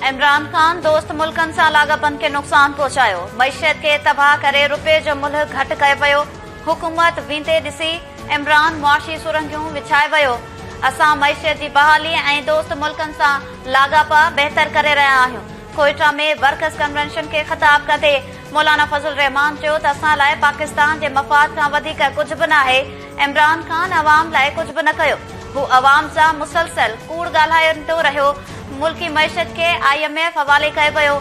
इमरान खान दोस्त मुल्कनि सां लाॻापन खे नुक़सान पहुचायो। मईशत खे तबाह करे रुपए जो मुल्ह घटि कयो वियो। हुकूमत वींदे ॾिसी इमरान मुआशी सुरंगियूं विछाए वियो। असां मईशत जी बहाली ऐं दोस्त मुल्कनि सां लाॻापा बहितर करे रहिया आहियूं। कोयटा में वर्कर्स कन्वेंशन खे ख़िताब कंदे मौलाना फज़ल रहमान चयो त असां लाइ पाकिस्तान जे मफ़ाद खां वधीक कुझु बि नाहे। इमरान खान अवाम लाइ कुझु बि न कयो। हू अवाम सां मुसलसल कूड़ ॻाल्हाईंदो रहियो। मुल्की मईशत खे IMF हवाले कयो वियो।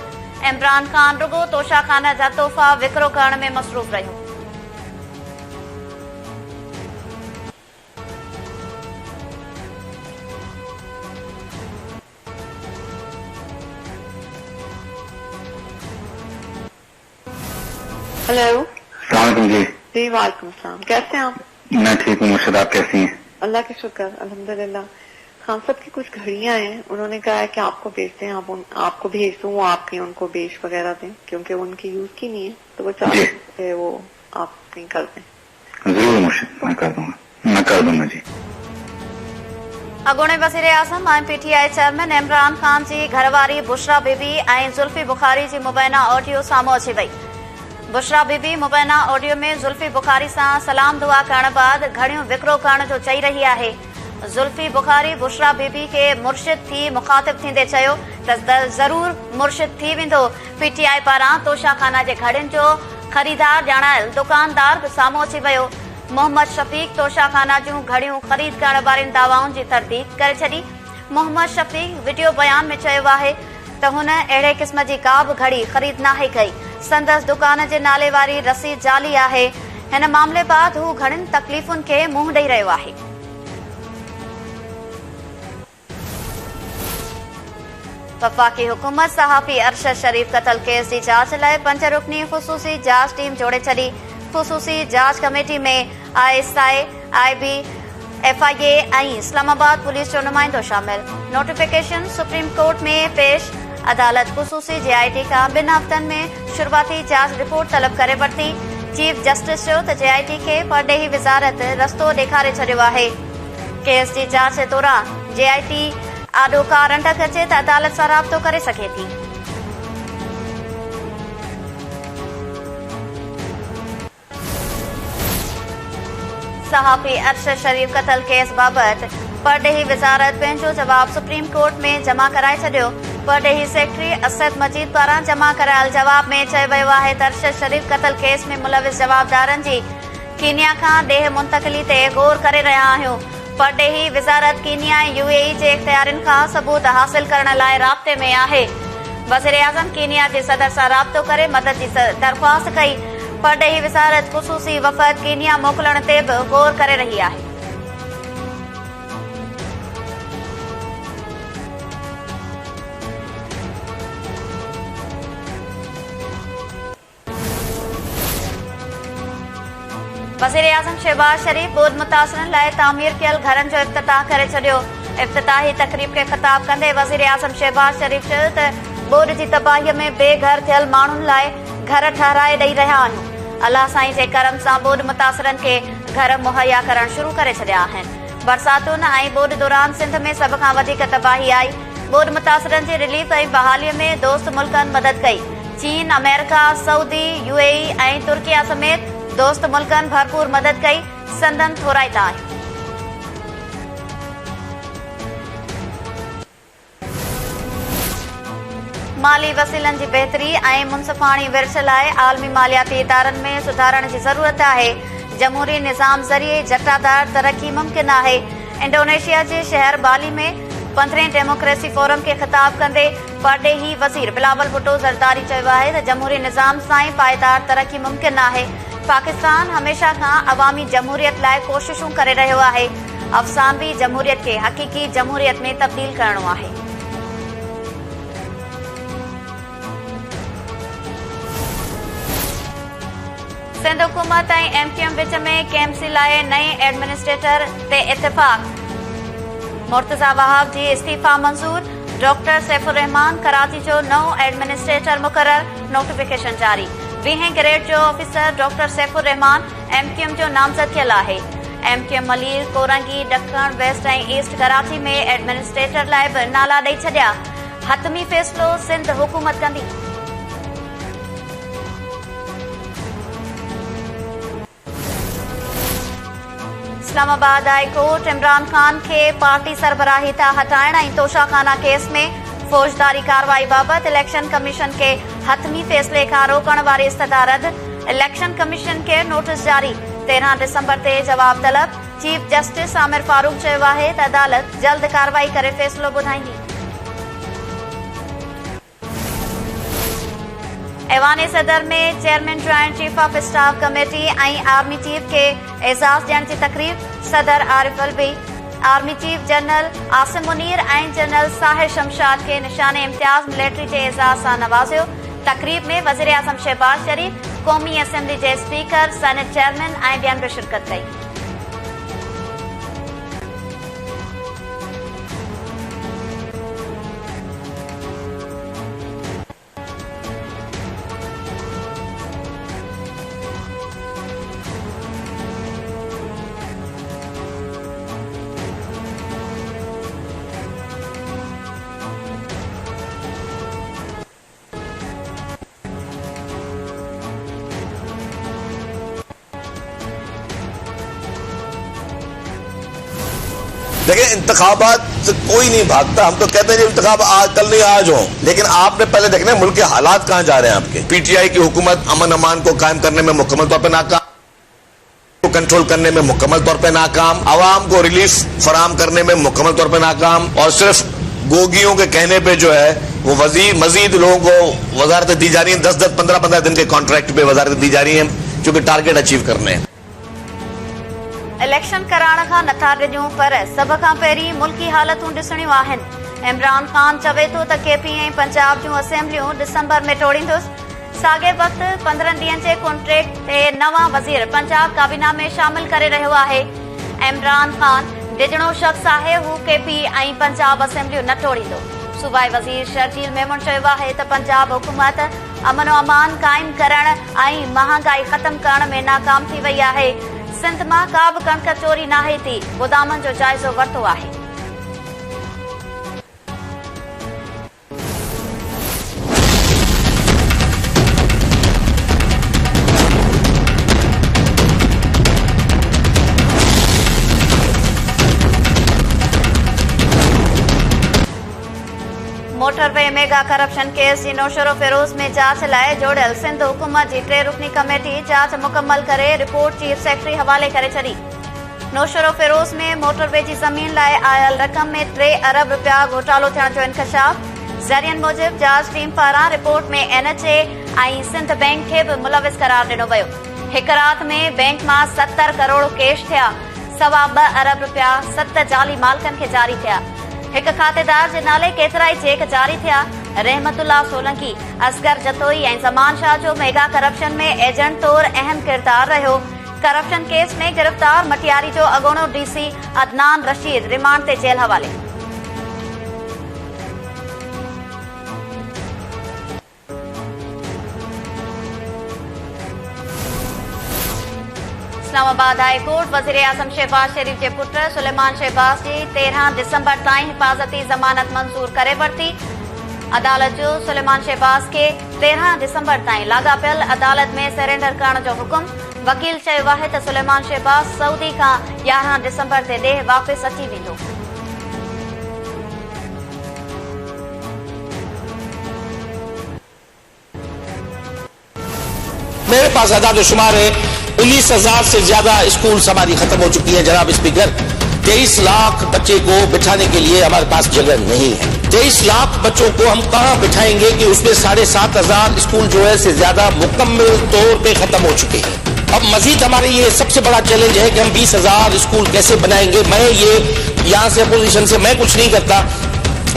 इमरान खान रुगो तोशाखाना जा तोहफ़ा विकिरो करण में मसरूफ़ रहियो। हेलो जी जी वालेकुम सलाम। कैसे हैं आप? मैं ठीक हूँ मुर्शद, आप कैसी हैं? अल्लाह के शुक्र अल्हम्दुलिल्लाह। खान साहब की कुछ घड़ियां हैं, उन्होंने कहा है कि आपको भेजते हैं, आपको भेज दूं, वो आपके उनको बेच वगैरह दें क्योंकि वो उनकी यूज की नहीं है, तो वो चाहते हैं वो आप नहीं कर दें। जरूर मुर्शद, मैं कर दूंगा जी। अॻूणे वज़ीर आज़म ऐं PTI चेयरमैन इमरान खान जी घरवारी बुशरा बीबी ऐं ज़ुल्फी बुखारी जी मुबैना ऑडियो साम्हूं अची वई। बुशरा बीबी मुबैना ऑडियो में ज़ुल्फी बुखारी सां सलाम दुआ करण बाद घड़ियूं विकिरो करण जो चई रही आहे। ज़ुल्फी बुखारी बुशरा बीबी खे मुर्शिद थी मुखातिब थींदे चयो त ज़रूर मुर्शिद थी वेंदो। PTI पारां तोशाखाना जे घड़ियुनि जो ख़रीदार ॼाणायल दुकानदार बि साम्हूं अची वियो। मोहम्मद शफ़ीक तोशाखाना जूं घड़ियूं ख़रीद करण वारनि दावाउनि जी तरदीद करे छॾी। मोहम्मद शफ़ीक वीडियो बयान में चयो आहे त हुन अहिड़े क़िस्म जी का बि घड़ी ख़रीद नाहे कई। संदसि दुकान जे नाले वारी रसीद जाली आहे। हिन मामले बाद हू घणनि तकलीफ़ुनि खे मुंहुं ॾेई रहियो आहे। वफ़ाक़ी हुकूमत सहाफ़ी अरशद शरीफ क़तल केस जी जांच लाइ 5 रुकनी ख़ुसूसी जांच टीम जोड़े छॾी। ख़ुसूसी जांच कमेटी में ISI, IB, FIA ऐं इस्लामाबाद पुलिस जो नुमाइंदो शामिल। नोटिफिकेशन सुप्रीम कोर्ट में पेश। अदालत ख़ुसूसी JIT खां 2 हफ़्तनि में शुरूआती जांच रिपोर्ट तलब करे वरिती। चीफ जस्टिस चयो त JIT खे परॾेही वज़ारत रस्तो ॾेखारे छॾियो आहे। केस जी जांच जे दौरान JIT आॾो का रंडक अचे त अदालत सां राब्तो करे सघे थी। सहाफ़ी अरशद शरीफ क़तल केस बाबति परॾेही वज़ारत पंहिंजो जवाब सुप्रीम कोर्ट में जमा कराए छॾियो। परॾेही सेक्रेटरी असद मजीद पारां जमा करायल जवाब में चयो वियो आहे त अरशद शरीफ क़तल केस में मुलविस जवाबदारनि जी कीनिया खां ॾेह मुंतक़िली ते गौर करे रहिया आहियूं। परॾेही वज़ारत कीनिया ऐं UAE जे इख़्तियारनि खां सबूत हासिल करण लाइ राब्ते में आहे। वज़ीर आज़म कीनिया जे सदर सां राब्तो करे मदद जी दरख़्वास्त कई। परॾेही वज़ारत ख़ुसूसी वफ़द कीनिया मोकिलण ते बि गौर करे रही आहे। वज़ीर आज़म शहबाज शरीफ बोध मुतासिरनि लाइ तामीर कयल घरनि जो इफ़्तिताह करे छॾियो। इफ़्तिताही तक़रीब खे ख़िताब कंदे वज़ीर आज़म शहबाज शरीफ चयो त बोध जी तबाहीअ में बेघर थियल माण्हुनि लाइ घर ठहिराए ॾेई रहिया आहियूं। अलाह साईं जे करम सां बोध मुतासिरनि खे घर मुहैया करण शुरू करे छॾिया आहिनि। बरसातुनि ऐं बोध दौरान सिंध में सभ खां वधीक तबाही आई। बोध मुतासिरनि जी रिलीफ ऐं बहालीअ में दोस्त मुल्कनि मदद कई। चीन, अमेरिका, सऊदी, UAE ऐं तुर्किया समेत दोस्त मुल्कनि भरपूर मदद कई। संदन थोराइता आहियूं। माली वसीलनि जी बहितरी ऐं मुनसिफ़ाणी विर्छ लाइ आलमी मालियाती इदारनि में सुधारण जी ज़रूरत आहे। जमहूरी निज़ाम ज़रिए जटादार तरक़ी मुमकिन आहे। इंडोनेशिया जे शहर बाली में 15हें डेमोक्रेसी फोरम खे ख़िताब कंदे परॾेही वज़ीर बिलावल भुट्टो ज़रदारी चयो आहे त जमहूरी निज़ाम सां ई पायदार तरक़ी मुमकिन आहे। पाकिस्तान हमेशा खां अवामी जमहूरियत लाइ कोशिशूं करे रहियो आहे। अफ़सानवी जमहूरियत खे हक़ीक़ी जमहूरियत में तब्दील करणो आहे। सिंध हुकूमत ऐं MQM विच में KMC लाइ नए एडमिनिस्ट्रेटर ते इत्तिफ़ाक़। मुर्तज़ा वहाब जी इस्तीफ़ा मंज़ूर। डॉक्टर सैफुर रहमान कराची जो नओं एडमिनिस्ट्रेटर मुक़रर। नोटिफिकेशन जारी। 20हें ग्रेड जो ऑफिसर डॉक्टर सैफुर रहमान MQM जो नामज़द थियल आहे। MQM मलीर, कोरंगी, ॾखण, वेस्ट ऐं ईस्ट कराची में एडमिनिस्ट्रेटर लाइ बि नाला ॾेई छॾिया। हतमी फ़ैसिलो सिंध हुकूमत कंदी। इस्लामाबाद हाई कोर्ट इमरान खान के पार्टी सरबराही था हटाइण ऐं तोशाखाना केस में फौजदारी कार्रवाई बाबत इलेक्शन कमीशन के हतमी फ़ैसिले खां रोकण वारी इस्तदा रद्द। इलेक्शन कमीशन के नोटिस जारी। 13 दिसंबर ते जवाब तलब। चीफ जस्टिस आमिर फारूक चयो आहे त अदालत जल्द कार्रवाई करे फ़ैसिलो ॿुधाईंदी। ऐवान सदर में chairman joint chief of staff committee ऐं आर्मी चीफ के एजाज़ ॾियण जी तकरीब। सदर Arif Alvi army chief general Asim Munir ऐं जनरल साहिर शमशाद के निशाने इम्तियाज़ मिलिट्री जे एजाज़ सां नवाज़ियो। तकरीब में वज़ीर आज़म शहबाज शरीफ, क़ौमी असेंबली जे स्पीकर, सेनेट चेयरमैन ऐं ॿियनि बि शिरकत कई। देखिए, इंतखाबात से कोई नहीं भागता। हम तो कहते हैं कि इंतखाब आज कल नहीं आज हो, लेकिन आपने पहले देखना है मुल्क के हालात कहां जा रहे हैं आपके। पीटीआई की हुकूमत अमन अमान को कायम करने में मुकम्मल तौर पर नाकाम, को कंट्रोल करने में मुकम्मल तौर पर नाकाम, आवाम को रिलीफ फराहम करने में मुकम्मल तौर पर नाकाम, और सिर्फ गोगियों के कहने पे जो है वो मजीद लोगों को वजारतें दी जा रही हैं। 10-10, 15-15 दिन के कॉन्ट्रैक्ट पे वजारतें दी जा रही हैं, जो कि टारगेट अचीव करने हैं। इलेक्शन कराइण खां नथा डिॼूं, पर सभ खां पहिरीं मुल्की हालतूं ॾिसणियूं आहिनि। इमरान खान चवे थो त केपी ऐं पंजाब जूं असेंबलियूं दिसंबर में टोड़ींदुसि। साॻे वक़्तु 15 ॾींहनि जे कॉन्ट्रैक्ट ते नवां वज़ीर पंजाब काबीना में शामिल करे रहियो आहे। इमरान खान डिॼणो शख़्स आहे, हू केपी ऐं पंजाब असेंबलियूं न टोड़ींदो। सूबाई वज़ीर शर्जील मेमन चयो आहे त पंजाब हुकूमत अमन अमान क़ाइम करण ऐं महांगाई ख़तम करण में नाकाम थी वई आहे। सिंध मां का बि कणक चोरी नाहे थी। गोदामनि जो जाइज़ो वरितो आहे। मोटरवे मेगा करप्शन केस जी नौशरो फिरोज में जांच लाइ जोड़ियल सिंध हुकूमत जी 3 रुकनी कमेटी जांच मुकम्मल करे रिपोर्ट चीफ सेक्रेटरी हवाले करे छॾी। नौशरो फिरोज में मोटरवे जी ज़मीन लाइ आयल रक़म में 3 अरब रुपया घोटालो थियण जो इंकशाफ। ज़रियनि मूजिब जांच टीम पारां रिपोर्ट में NHA ऐं सिंध बैंक खे बि मुलविस करार ॾिनो वियो। हिक रात में बैंक मां 70 करोड़ कैश थिया, 2.25 अरब रुपया 7 जाली मालिकनि खे जारी थिया। हिक खातेदार जे नाले केतिराई चेक जारी थिया। रहमतुल्लाह सोलंकी, असगर जतोई ऐं ज़मान शाह जो मेगा करप्शन में एजेंट तौर अहम किरदार रहियो। करप्शन केस में गिरफ़्तार मटियारी जो अॻूणो DC अदनान रशीद रिमांड ते जेल हवाले। इस्लामाबाद हाई कोर्ट वज़ीर आज़म शहबाज शरीफ के पुट सुलेमान शहबाज की 13 दिसंबर ताईं हिफाज़ती ज़मानत मंजूर करे वरिती। अदालत जो सुलेमान शहबाज के 13 दिसंबर ताईं लाॻापियल अदालत में सरेंडर करण जो हुकुम। वकील चयो आहे त सुलेमान शहबाज सऊदी खां 11 दिसंबर ते ॾेह वापसि अची वेंदो। मेरे पास आदाद शुमार है। 19,000 से ज्यादा स्कूल हमारी खत्म हो चुकी है जनाब स्पीकर। 23 लाख बच्चे को बिठाने के लिए हमारे पास जगह नहीं है। 23 लाख बच्चों को हम कहां बिठाएंगे कि उसमें 7,500 स्कूल जो है से ज्यादा मुकम्मल तौर पे खत्म हो चुके हैं। अब मजीद हमारे ये सबसे बड़ा चैलेंज है कि हम 20,000 स्कूल कैसे बनाएंगे। मैं ये यहाँ से अपोजिशन से मैं कुछ नहीं करता,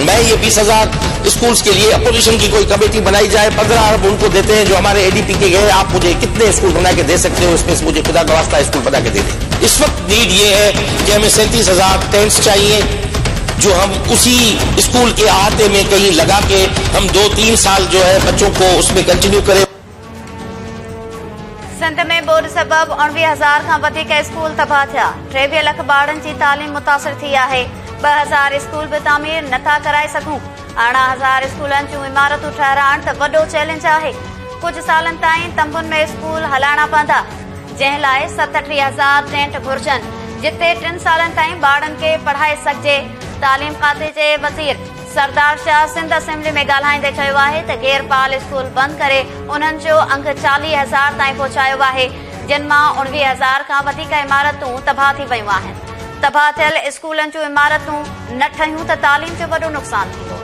मैं ये 20,000 स्कूल्स के लिए अपोजिशन की कोई कमेटी बनाई जाए। 15 अरब उनको देते हैं जो हमारे ADP के गए, आप मुझे कितने स्कूल बना के दे सकते हो, इसमें से मुझे खुदा का वास्ता स्कूल बना के दे दें। इस वक्त नीड ये है कि हमें 37,000 टेंट्स चाहिए, जो हम उसी स्कूल के अहाते में कहीं लगा के हम 2-3 साल जो है बच्चों को उसमें कंटिन्यू करें। सिंध में बोर्ड सबब 19,000 खां वधीक स्कूल तबाह थिया। 23 लख ॿारनि जी तालीम मुतासिर थी आहे। 2,000 स्कूल भी तामीर नथा कराए सघूं। 18,000 स्कूलनि जूं इमारतूं ठहिराइण त वॾो चैलेंज आहे। कुझु सालनि ताईं तंबुनि में स्कूल हलाइणा पवंदा, जंहिं लाइ 37,000 टेंट घुर्जनि, जिते 3 सालनि ताईं ॿारनि खे पढ़ाए सघिजे। तालीम खाते जे वज़ीर सरदार शाह सिंध असेंबली में ॻाल्हाईंदे चयो आहे त गैरपाल स्कूल बंदि करे उन्हनि जो अंग 40,000 ताईं पहुचायो आहे, जिन मां 19,000 खां वधीक इमारतूं तबाह थी वयूं आहिनि। तबाह थियल स्कूलनि जूं इमारतूं न ठहियूं त तालीम जो वॾो नुक़सान थींदो।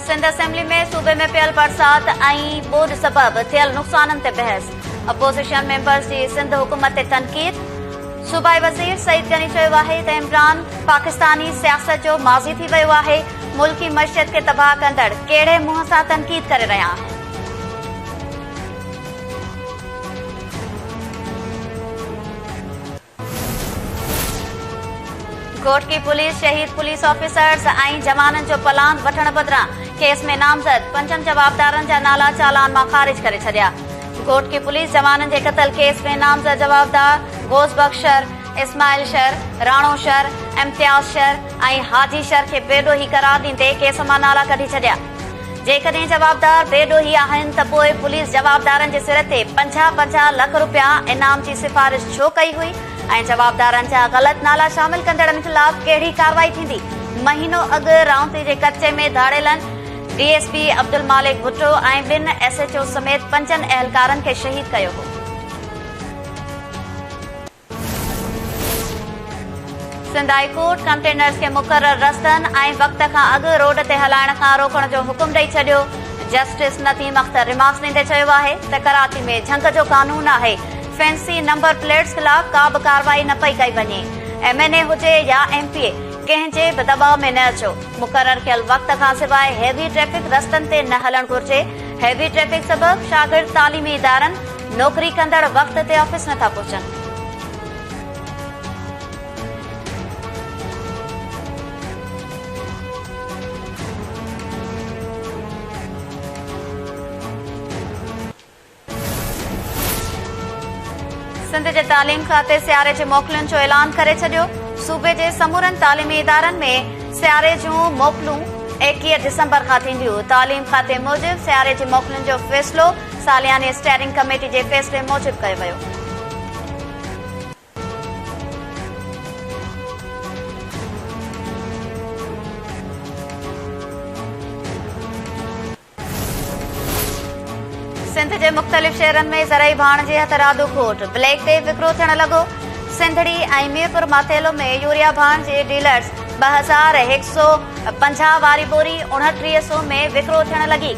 सिंध असेंबली में सूबे में पियल बरसात ऐं ॿोॾ सबबि थियल नुक़साननि ते बहस। अपोज़िशन मेंबर्स जी सिंध हुकूमत ते तनक़ीद। सूबाई वज़ीर सईद गनी चयो आहे त इमरान पाकिस्तानी सियासत जो माज़ी थी वियो आहे। मुल्की मईशत खे तबाह कंदड़ कहिड़े मुंहं सां तनक़ीद करे रहिया आहिनि। कोट की पुलिस शहीद पुलिस ऑफिसर्स ऐं जवाननि जो पलान वठण बदिरां केस में नामज़द 5 जवाबदारनि जा नाला चालान मां ख़ारिज करे छॾिया। कोट की पुलिस जवाननि जे क़तल केस में नामज़द जवाबदार गोज़बख्श शर, इस्माइल शर, राणो शर, इम्तियाज़ शर ऐं हाजी शर खे बेॾोही करार ॾींदे केस मां नाला कढी छॾिया। जेकॾहिं जवाबदार बेॾोही आहिनि त पोइ पुलिस जवाबदारनि जे सिर ते 50-50 लख रुपया इनाम जी सिफ़ारिश छो कई हुई ऐं जवाबदारनि जा ग़लति नाला शामिल कंदड़नि ख़िलाफ़ कहिड़ी कार्रवाई थींदी। महीनो अॻु रावती जे कचे में धाड़ेलनि डीएसपी अब्दुल मालिक भुट्टो ऐं 2 SHO समेत 5 अहलकारनि खे शहीद कयो हो। सिंध हाई कोर्ट कंटेनर्स खे मुक़रर रस्तनि ऐं वक़्त खां अॻु रोड ते हलाइण खां रोकण जो हुकुम ॾेई छॾियो। जस्टिस नसीम अख्तर रिमार्क्स ॾींदे चयो आहे त कराची में झंग जो कानून आहे। फैंसी नंबर प्लेट्स ख़िलाफ़ का बि कार्रवाई न पई कई वञे। MNA हुजे या MPA कंहिंजे बि दॿाउ में न अचो। मुक़रर थियल वक़्त खां सवाइ हैवी ट्रैफ़िक रस्तनि ते न हलणु घुर्जे। हैवी ट्रैफ़िक सबबि शागिर्द तालीमी इदारनि नौकरी कंदड़ वक़्त ते ऑफिस नथा पहुचनि। सिंध जे तालीम खाते सियारे जे मोकलुनि जो ऐलान करे छॾियो। सूबे जे समूरनि तालीमी इदारनि में सियारे जूं मोकलूं 21 दिसंबर खां थींदियूं। तालीम खाते मूजिबि सियारे जे मोकलुनि जो फ़ैसिलो सालियानी स्टेयरिंग कमेटी जे फ़ैसिले मूजिबि कयो वियो। सिंध जे मुख़्तलिफ़ शहरनि में ज़रई भाण जे हथ रादो खोट ब्लैक ते विकिरो थियण लॻो। सिंधड़ी ऐं मीरपुर माथेलो में यूरिया भाण जे डीलर्स 2150 वारी बोरी 2900 में विकिरो थियण लॻी।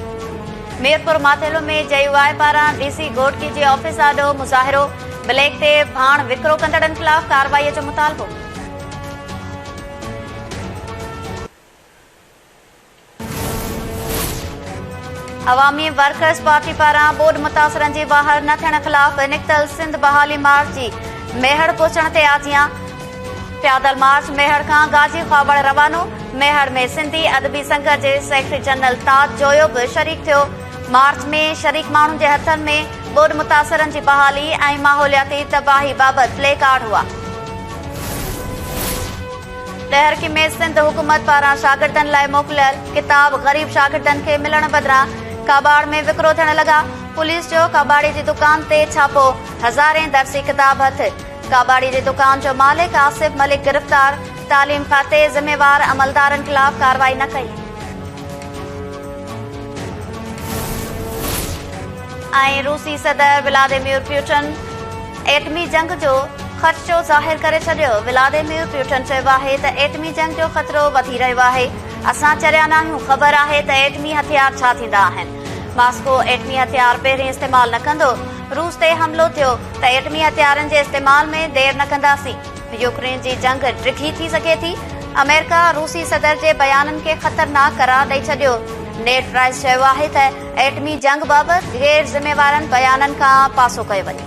मीरपुर माथेलो में JUI पारां DC घोटकी जे ऑफिस आॾो मुज़ाहिरो। ब्लैक ते भाण विकिरो कंदड़नि ख़िलाफ़ कार्रवाईअ जो मुतालबो। अवामी वर्कर्स पार्टी पारां ॿोॾ मुतासिरनि जी ॿाहिरि न थियण ख़िलाफ़ निकितल सिंध बहाली मार्च जी मेहड़ पहुचण ते आजियां। पैदल मार्च मेहड़ खां गाजी ख्वाबड़ रवानो। मेहड़ में सिंधी अदबी संघ जे सेक्रेटरी जनरल ताज जोयो बि शरीक थियो। मार्च में शरीक माण्हुनि जे हथनि में ॿोॾ मुतासिरनि जी बहाली ऐं माहौलियाती तबाही बाबति प्ले कार्ड हुआ। तहरीक में सिंध हुकूमत पारां शागिर्दनि लाइ मोकिलियल किताब ग़रीब शागिर्दनि खे मिलण बदिरां काबाड़ में विकिरो थियण लॻा। पुलिस जो काबाड़ी जी दुकान ते छापो। हज़ारें दर्सी किताब हथ। काबाड़ी जी दुकान जो मालिक आसिफ मलिक गिरफ़्तार। तालीम खाते ज़िम्मेवार अमलदारनि ख़िलाफ़ कार्रवाई न कई। ऐं रूसी सदर व्लादिमीर पुतिन एटमी जंग जो ख़दशो ज़ाहिर करे छॾियो। व्लादिमीर पुतिन चयो आहे त एटमी जंग जो ख़तरो वधी रहियो आहे। असां चरिया न आहियूं। ख़बर आहे त एटमी हथियार छा थींदा आहिनि। मास्को एटमी हथियार पहिरीं इस्तेमाल न कंदो। रूस ते हमिलो थियो त एटमी हथियारनि जे इस्तेमाल में देर न कंदासीं। यूक्रेन जी जंग डिघी थी सघे थी। अमेरिका रूसी सदर जे बयाननि खे ख़तरनाक करार ॾेई छॾियो। नेट प्राइस चयो आहे त एटमी जंग बाबति गैर ज़िम्मेवारनि बयाननि खां पासो कयो वञे।